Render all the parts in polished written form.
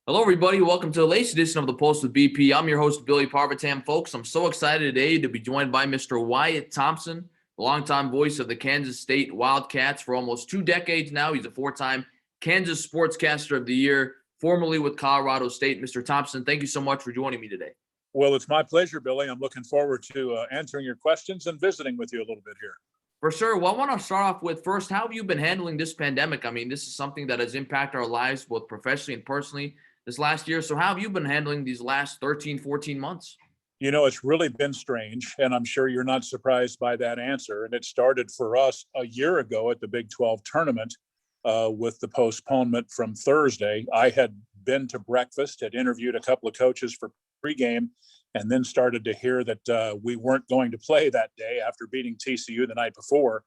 Hello, everybody. Welcome to the latest edition of the Pulse with BP. I'm your host, Billy Parvatam. Folks, I'm so excited today to be joined by Mr. Wyatt Thompson, the longtime voice of the Kansas State Wildcats for almost 2 decades now. He's a 4-time Kansas Sportscaster of the Year, formerly with Colorado State. Mr. Thompson, thank you so much for joining me today. Well, it's my pleasure, Billy. I'm looking forward to answering your questions and visiting with you a little bit here. For sure. Well, I want to start off with first, how have you been handling this pandemic? I mean, this is something that has impacted our lives both professionally and personally this last year. So how have you been handling these last 13, 14 months? You know, it's really been strange, and I'm sure you're not surprised by that answer. And it started for us a year ago at the Big 12 tournament with the postponement from Thursday. I had been to breakfast, had interviewed a couple of coaches for pregame, and then started to hear that we weren't going to play that day after beating TCU the night before.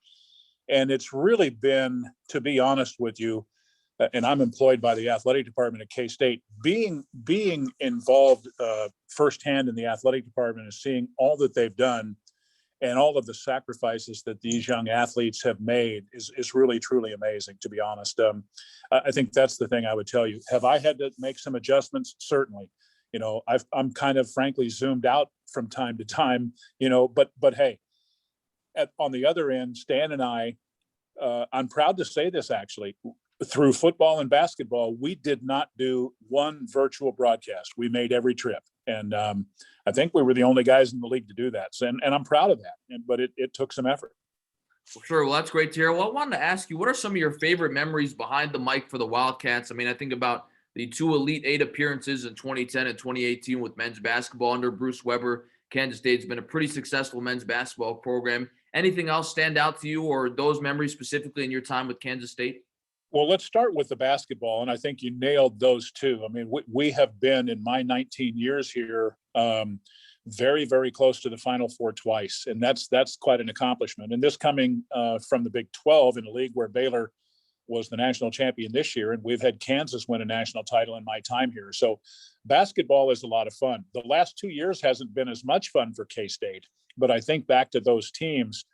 And it's really been, to be honest with you, and I'm employed by the athletic department at K-State, being involved firsthand in the athletic department and seeing all that they've done and all of the sacrifices that these young athletes have made is really, truly amazing, to be honest. I think that's the thing I would tell you. Have I had to make some adjustments? Certainly. You know, I'm kind of frankly zoomed out from time to time, you know, but hey, on the other end, Stan and I, I'm proud to say this actually, through football and basketball, we did not do one virtual broadcast. We made every trip. And I think we were the only guys in the league to do that. So, and I'm proud of that, but it took some effort. Well, sure. Well, that's great to hear. Well, I wanted to ask you, what are some of your favorite memories behind the mic for the Wildcats? I mean, I think about the 2 Elite 8 appearances in 2010 and 2018 with men's basketball under Bruce Weber. Kansas State's been a pretty successful men's basketball program. Anything else stand out to you, or those memories specifically in your time with Kansas State? Well, let's start with the basketball, and I think you nailed those two. I mean, we have been, in my 19 years here, very, very close to the Final Four twice, and that's quite an accomplishment. And this coming from the Big 12 in a league where Baylor was the national champion this year, and we've had Kansas win a national title in my time here. So basketball is a lot of fun. The last 2 years hasn't been as much fun for K-State, but I think back to those teams,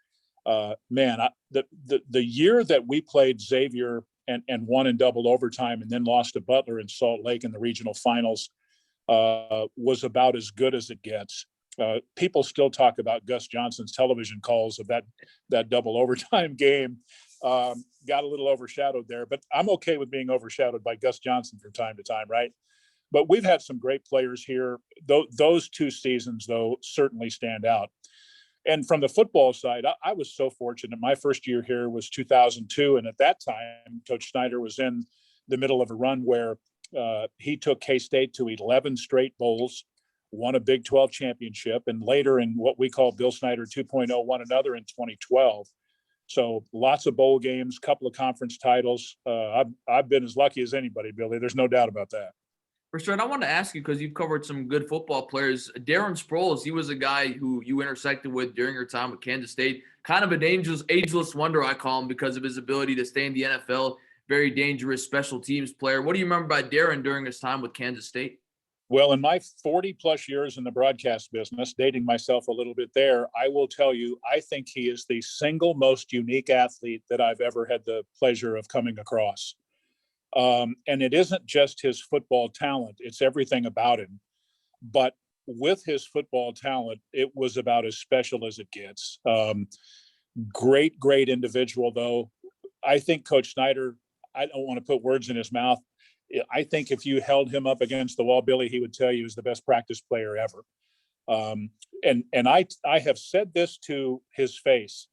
the year that we played Xavier and won in double overtime and then lost to Butler in Salt Lake in the regional finals was about as good as it gets. People still talk about Gus Johnson's television calls of that double overtime game. Got a little overshadowed there, but I'm okay with being overshadowed by Gus Johnson from time to time, right? But we've had some great players here. Those 2 seasons, though, certainly stand out. And from the football side, I was so fortunate. My first year here was 2002. And at that time, Coach Snyder was in the middle of a run where he took K-State to 11 straight bowls, won a Big 12 championship, and later in what we call Bill Snyder 2.0, won another in 2012. So lots of bowl games, couple of conference titles. I've been as lucky as anybody, Billy. There's no doubt about that. For sure. And I want to ask you, because you've covered some good football players, Darren Sproles, he was a guy who you intersected with during your time with Kansas State. Kind of an ageless wonder, I call him, because of his ability to stay in the NFL. Very dangerous special teams player. What do you remember about Darren during his time with Kansas State? Well, in my 40-plus years in the broadcast business, dating myself a little bit there, I will tell you, I think he is the single most unique athlete that I've ever had the pleasure of coming across. And it isn't just his football talent, it's everything about him. But with his football talent, it was about as special as it gets. Great individual, though. I think Coach Snyder, I don't want to put words in his mouth. I think if you held him up against the wall, Billy, he would tell you he's the best practice player ever. And I have said this to his face.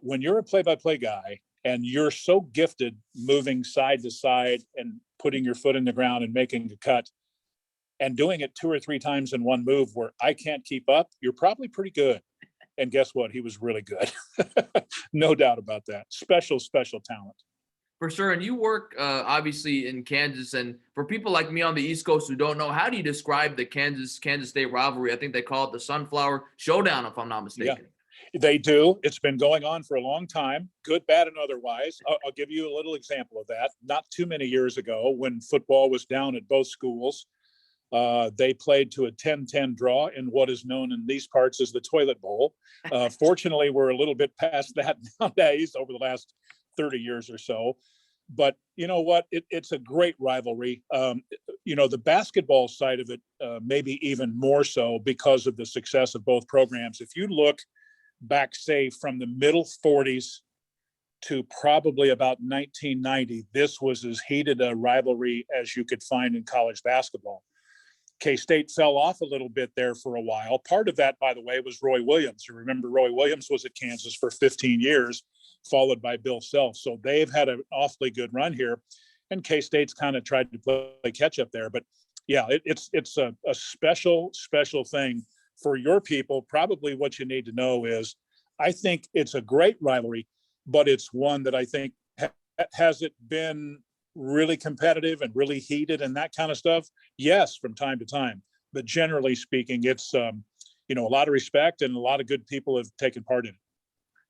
When you're a play-by-play guy, and you're so gifted moving side to side and putting your foot in the ground and making a cut and doing it 2 or 3 times in one move where I can't keep up, you're probably pretty good. And guess what? He was really good. No doubt about that. Special talent. For sure. And you work obviously in Kansas. And for people like me on the East Coast who don't know, how do you describe the Kansas State rivalry? I think they call it the Sunflower Showdown, if I'm not mistaken. Yeah. They do. It's been going on for a long time, good, bad, and otherwise. I'll give you a little example of that. Not too many years ago, when football was down at both schools, they played to a 10-10 draw in what is known in these parts as the Toilet Bowl. Fortunately, we're a little bit past that nowadays over the last 30 years or so. But you know what? It's a great rivalry. the basketball side of it, maybe even more so because of the success of both programs. If you look back, say, from the middle 40s to probably about 1990, this was as heated a rivalry as you could find in college basketball. K-State fell off a little bit there for a while. Part of that, by the way, was Roy Williams. You remember Roy Williams was at Kansas for 15 years, followed by Bill Self. So they've had an awfully good run here, and K-State's kind of tried to play catch up there. But yeah, it's a special thing for your people. Probably what you need to know is, I think it's a great rivalry, but it's one that I think has it been really competitive and really heated and that kind of stuff? Yes, from time to time. But generally speaking, it's, a lot of respect, and a lot of good people have taken part in it.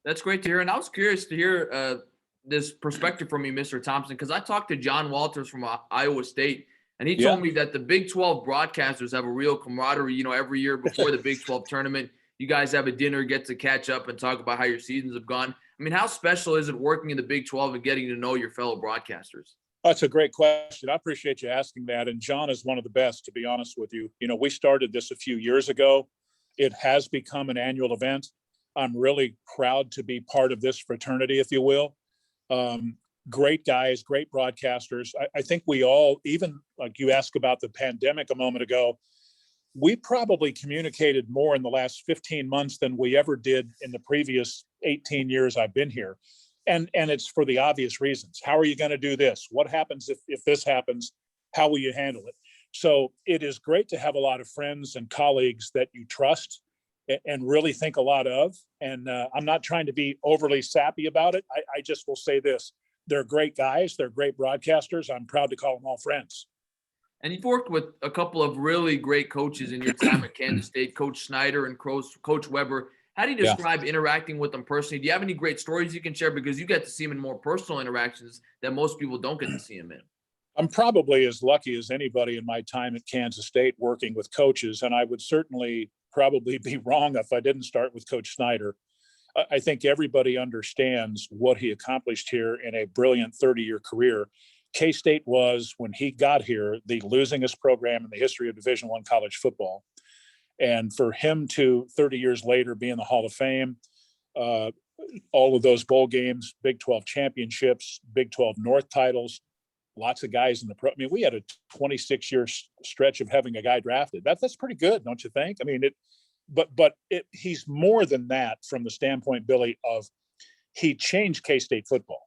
That's great to hear. And I was curious to hear this perspective from you, Mr. Thompson, because I talked to John Walters from Iowa State, and he told me that the Big 12 broadcasters have a real camaraderie. Every year before the Big 12 tournament, you guys have a dinner, get to catch up and talk about how your seasons have gone. I mean, how special is it working in the Big 12 and getting to know your fellow broadcasters? That's a great question. I appreciate you asking that. And John is one of the best, to be honest with you. We started this a few years ago. It has become an annual event. I'm really proud to be part of this fraternity, if you will. Great guys, great broadcasters. I think we all, even like you asked about the pandemic a moment ago, we probably communicated more in the last 15 months than we ever did in the previous 18 years I've been here. And it's for the obvious reasons. How are you going to do this? What happens if this happens? How will you handle it? So it is great to have a lot of friends and colleagues that you trust and really think a lot of. And I'm not trying to be overly sappy about it. I just will say this. They're great guys. They're great broadcasters. I'm proud to call them all friends. And you've worked with a couple of really great coaches in your time at Kansas State, Coach Snyder and Coach Weber. How do you describe interacting with them personally? Do you have any great stories you can share? Because you get to see them in more personal interactions that most people don't get to see them in. I'm probably as lucky as anybody in my time at Kansas State working with coaches, and I would certainly probably be wrong if I didn't start with Coach Snyder. I think everybody understands what he accomplished here in a brilliant 30-year career. K-State was, when he got here, the losingest program in the history of Division I college football. And for him to 30 years later be in the Hall of Fame, all of those bowl games, Big 12 championships, Big 12 North titles, lots of guys in the pro. I mean, we had a 26-year stretch of having a guy drafted. That's pretty good, don't you think? I mean, he's more than that from the standpoint, Billy, of he changed K-State football,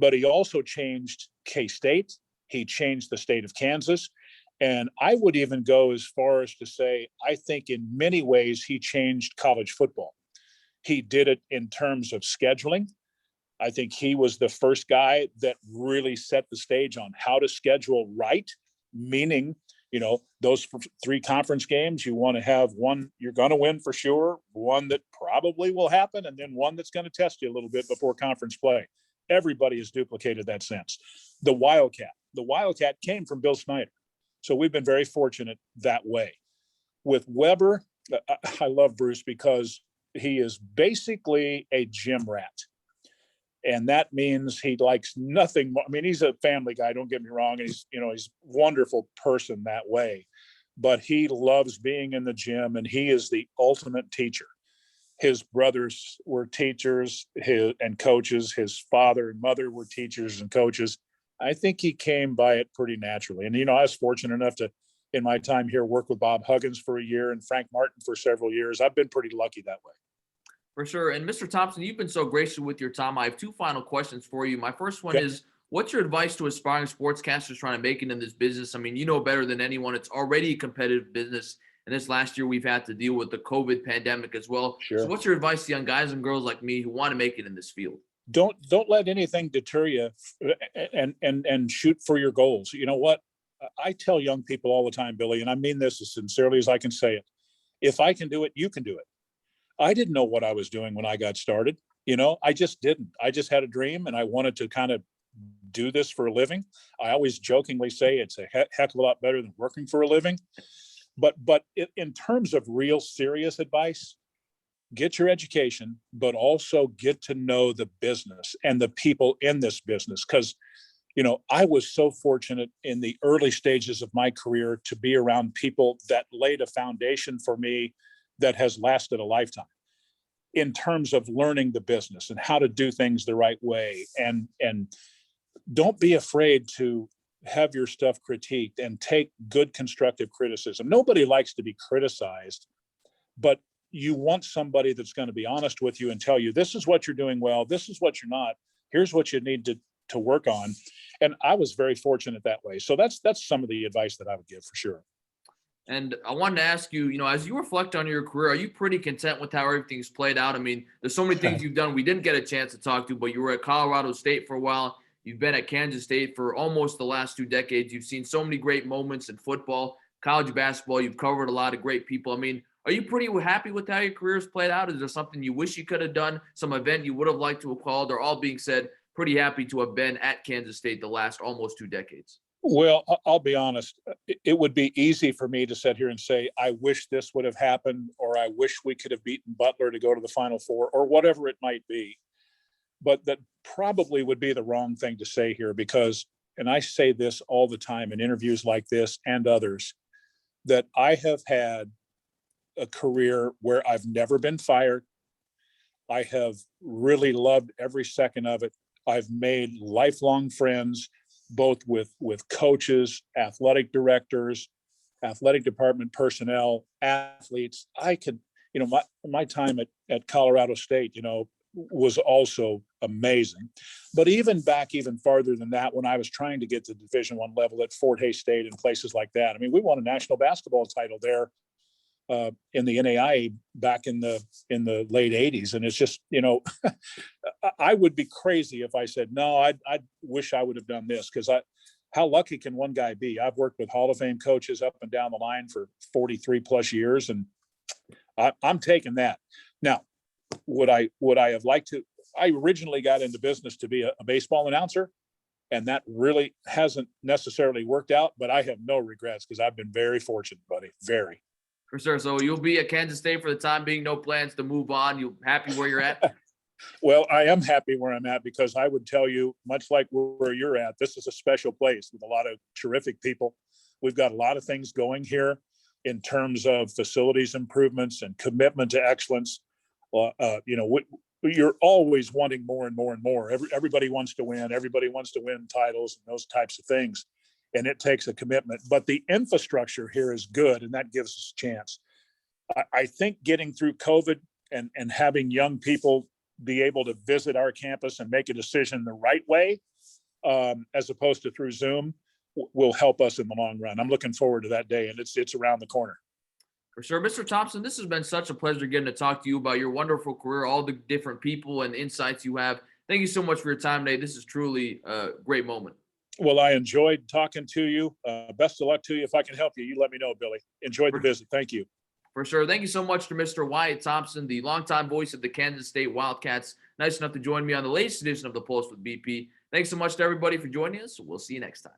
but he also changed K-State. He changed the state of Kansas. And I would even go as far as to say, I think in many ways he changed college football. He did it in terms of scheduling. I think he was the first guy that really set the stage on how to schedule right, meaning, those 3 conference games, you want to have one you're going to win for sure, one that probably will happen, and then one that's going to test you a little bit before conference play. Everybody has duplicated that sense. The Wildcat came from Bill Snyder. So we've been very fortunate that way. With Weber, I love Bruce because he is basically a gym rat. And that means he likes nothing more. I mean, he's a family guy, don't get me wrong. He's a wonderful person that way. But he loves being in the gym, and he is the ultimate teacher. His brothers were teachers and coaches. His father and mother were teachers and coaches. I think he came by it pretty naturally. And, I was fortunate enough to, in my time here, work with Bob Huggins for a year and Frank Martin for several years. I've been pretty lucky that way. For sure. And Mr. Thompson, you've been so gracious with your time. I have 2 final questions for you. My first one is, what's your advice to aspiring sportscasters trying to make it in this business? I mean, you know better than anyone, it's already a competitive business. And this last year, we've had to deal with the COVID pandemic as well. Sure. So what's your advice to young guys and girls like me who want to make it in this field? Don't let anything deter you and shoot for your goals. You know what? I tell young people all the time, Billy, and I mean this as sincerely as I can say it. If I can do it, you can do it. I didn't know what I was doing when I got started. I just didn't. I just had a dream and I wanted to kind of do this for a living. I always jokingly say it's a heck of a lot better than working for a living. But in terms of real serious advice, get your education, but also get to know the business and the people in this business. Because I was so fortunate in the early stages of my career to be around people that laid a foundation for me that has lasted a lifetime in terms of learning the business and how to do things the right way. And don't be afraid to have your stuff critiqued and take good constructive criticism. Nobody likes to be criticized, but you want somebody that's going to be honest with you and tell you, this is what you're doing well, this is what you're not, here's what you need to work on. And I was very fortunate that way. So that's some of the advice that I would give for sure. And I wanted to ask you, as you reflect on your career, are you pretty content with how everything's played out? I mean, there's so many things you've done we didn't get a chance to talk to, but you were at Colorado State for a while. You've been at Kansas State for almost the last 2 decades. You've seen so many great moments in football, college basketball. You've covered a lot of great people. I mean, are you pretty happy with how your career's played out? Is there something you wish you could have done, some event you would have liked to have called, or all being said, pretty happy to have been at Kansas State the last almost 2 decades? Well, I'll be honest. It would be easy for me to sit here and say, I wish this would have happened, or I wish we could have beaten Butler to go to the Final Four, or whatever it might be. But that probably would be the wrong thing to say here because, and I say this all the time in interviews like this and others, that I have had a career where I've never been fired. I have really loved every second of it. I've made lifelong friends, both with coaches, athletic directors, athletic department personnel, athletes. I could, my time at Colorado State, was also amazing. But even farther than that, when I was trying to get to Division I level at Fort Hays State and places like that, I mean, we won a national basketball title there in the NAIA back in the late 80s. And it's just, I would be crazy if I said, no, I wish I would have done this, because how lucky can one guy be? I've worked with Hall of Fame coaches up and down the line for 43 plus years, and I'm taking that. Now, would I have liked to? I originally got into business to be a baseball announcer, and that really hasn't necessarily worked out, but I have no regrets because I've been very fortunate, buddy. Very. For sure. So you'll be at Kansas State for the time being, no plans to move on. You happy where you're at? Well, I am happy where I'm at because I would tell you, much like where you're at, this is a special place with a lot of terrific people. We've got a lot of things going here in terms of facilities improvements and commitment to excellence. You're always wanting more and more and more. Everybody wants to win. Everybody wants to win titles and those types of things. And it takes a commitment. But the infrastructure here is good, and that gives us a chance. I think getting through COVID and having young people be able to visit our campus and make a decision the right way, as opposed to through Zoom, will help us in the long run. I'm looking forward to that day, and it's around the corner. For sure. Mr. Thompson, this has been such a pleasure getting to talk to you about your wonderful career, all the different people and insights you have. Thank you so much for your time today. This is truly a great moment. Well, I enjoyed talking to you. Best of luck to you. If I can help you, you let me know, Billy. Enjoyed the visit. Thank you. For sure. Thank you so much to Mr. Wyatt Thompson, the longtime voice of the Kansas State Wildcats. Nice enough to join me on the latest edition of The Pulse with BP. Thanks so much to everybody for joining us. We'll see you next time.